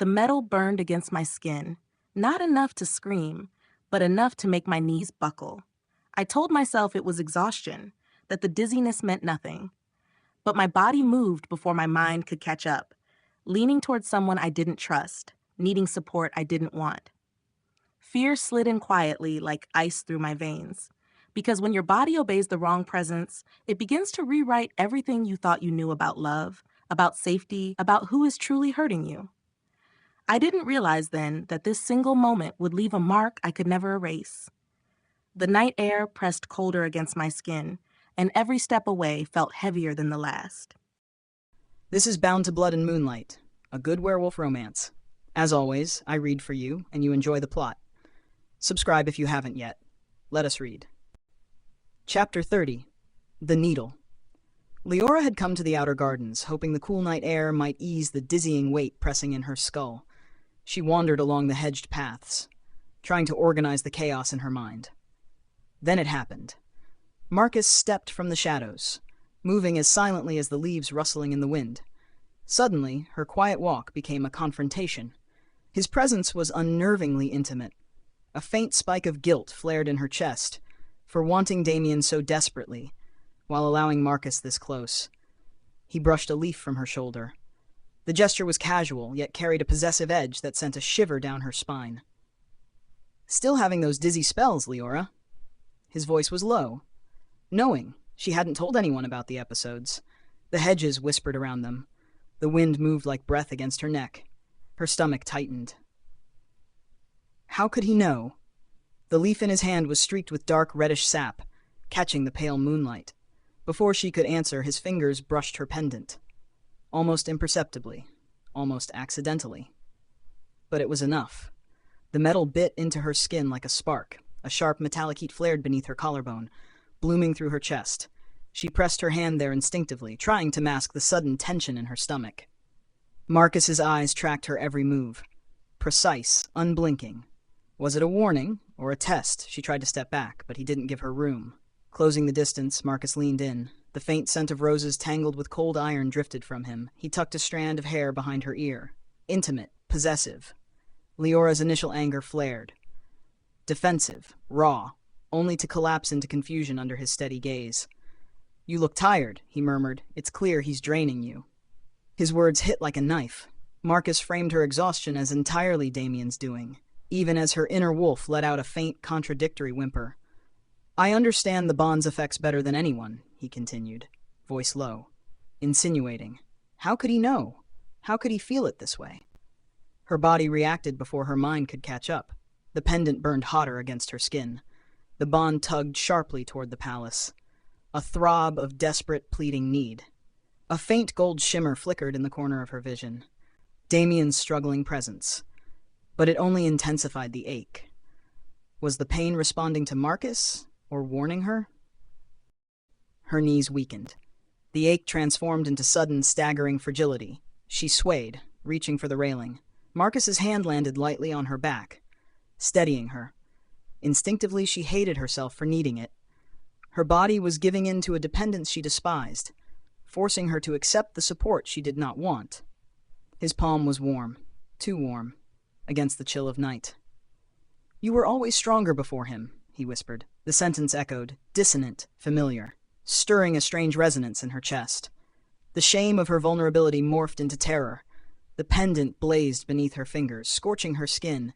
The metal burned against my skin, not enough to scream, but enough to make my knees buckle. I told myself it was exhaustion, that the dizziness meant nothing. But my body moved before my mind could catch up, leaning towards someone I didn't trust, needing support I didn't want. Fear slid in quietly like ice through my veins. Because when your body obeys the wrong presence, it begins to rewrite everything you thought you knew about love, about safety, about who is truly hurting you. I didn't realize then that this single moment would leave a mark I could never erase. The night air pressed colder against my skin, and every step away felt heavier than the last. This is Bound to Blood and Moonlight, a good werewolf romance. As always, I read for you, and you enjoy the plot. Subscribe if you haven't yet. Let us read. Chapter 30. The Needle. Leora had come to the outer gardens, hoping the cool night air might ease the dizzying weight pressing in her skull. She wandered along the hedged paths, trying to organize the chaos in her mind. Then it happened. Marcus stepped from the shadows, moving as silently as the leaves rustling in the wind. Suddenly, her quiet walk became a confrontation. His presence was unnervingly intimate. A faint spike of guilt flared in her chest for wanting Damien so desperately, while allowing Marcus this close. He brushed a leaf from her shoulder. The gesture was casual, yet carried a possessive edge that sent a shiver down her spine. "Still having those dizzy spells, Leora?" His voice was low, knowing she hadn't told anyone about the episodes. The hedges whispered around them. The wind moved like breath against her neck. Her stomach tightened. How could he know? The leaf in his hand was streaked with dark reddish sap, catching the pale moonlight. Before she could answer, his fingers brushed her pendant. Almost imperceptibly, almost accidentally. But it was enough. The metal bit into her skin like a spark. A sharp metallic heat flared beneath her collarbone, blooming through her chest. She pressed her hand there instinctively, trying to mask the sudden tension in her stomach. Marcus's eyes tracked her every move. Precise, unblinking. Was it a warning or a test? She tried to step back, but he didn't give her room. Closing the distance, Marcus leaned in. The faint scent of roses tangled with cold iron drifted from him. He tucked a strand of hair behind her ear. Intimate, possessive. Leora's initial anger flared. Defensive, raw, only to collapse into confusion under his steady gaze. "You look tired," he murmured. "It's clear he's draining you." His words hit like a knife. Marcus framed her exhaustion as entirely Damien's doing, even as her inner wolf let out a faint, contradictory whimper. "I understand the bond's effects better than anyone," he continued, voice low, insinuating. How could he know? How could he feel it this way? Her body reacted before her mind could catch up. The pendant burned hotter against her skin. The bond tugged sharply toward the palace. A throb of desperate, pleading need. A faint gold shimmer flickered in the corner of her vision. Damien's struggling presence. But it only intensified the ache. Was the pain responding to Marcus, or warning her? Her knees weakened. The ache transformed into sudden, staggering fragility. She swayed, reaching for the railing. Marcus's hand landed lightly on her back, steadying her. Instinctively, she hated herself for needing it. Her body was giving in to a dependence she despised, forcing her to accept the support she did not want. His palm was warm, too warm, against the chill of night. "You were always stronger before him," he whispered. The sentence echoed, dissonant, familiar, stirring a strange resonance in her chest. The shame of her vulnerability morphed into terror. The pendant blazed beneath her fingers, scorching her skin.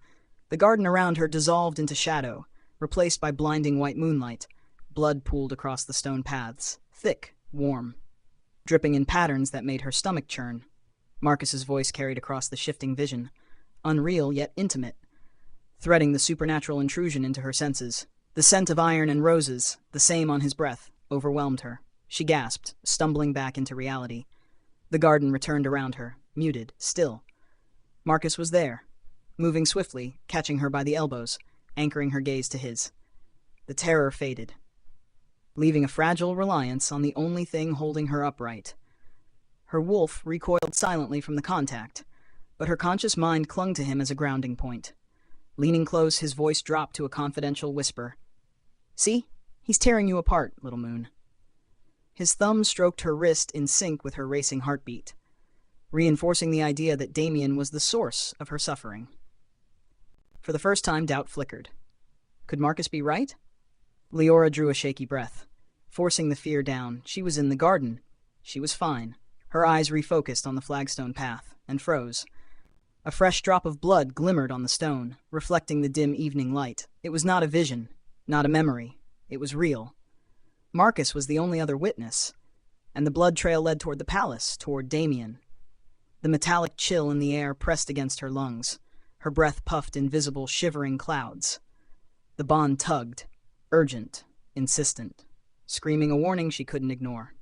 The garden around her dissolved into shadow, replaced by blinding white moonlight. Blood pooled across the stone paths, thick, warm, dripping in patterns that made her stomach churn. Marcus's voice carried across the shifting vision, unreal yet intimate, threading the supernatural intrusion into her senses. The scent of iron and roses, the same on his breath, overwhelmed her. She gasped, stumbling back into reality. The garden returned around her, muted, still. Marcus was there, moving swiftly, catching her by the elbows, anchoring her gaze to his. The terror faded, leaving a fragile reliance on the only thing holding her upright. Her wolf recoiled silently from the contact, but her conscious mind clung to him as a grounding point. Leaning close, his voice dropped to a confidential whisper. "See? He's tearing you apart, little moon." His thumb stroked her wrist in sync with her racing heartbeat. reinforcing the idea that Damien was the source of her suffering. For the first time, doubt flickered. Could Marcus be right? Leora drew a shaky breath, forcing the fear down. She was in the garden. She was fine. Her eyes refocused on the flagstone path, and froze. A fresh drop of blood glimmered on the stone, reflecting the dim evening light. It was not a vision, not a memory. It was real. Marcus was the only other witness, and the blood trail led toward the palace, toward Damien. The metallic chill in the air pressed against her lungs. Her breath puffed invisible, shivering clouds. The bond tugged, urgent, insistent, screaming a warning she couldn't ignore.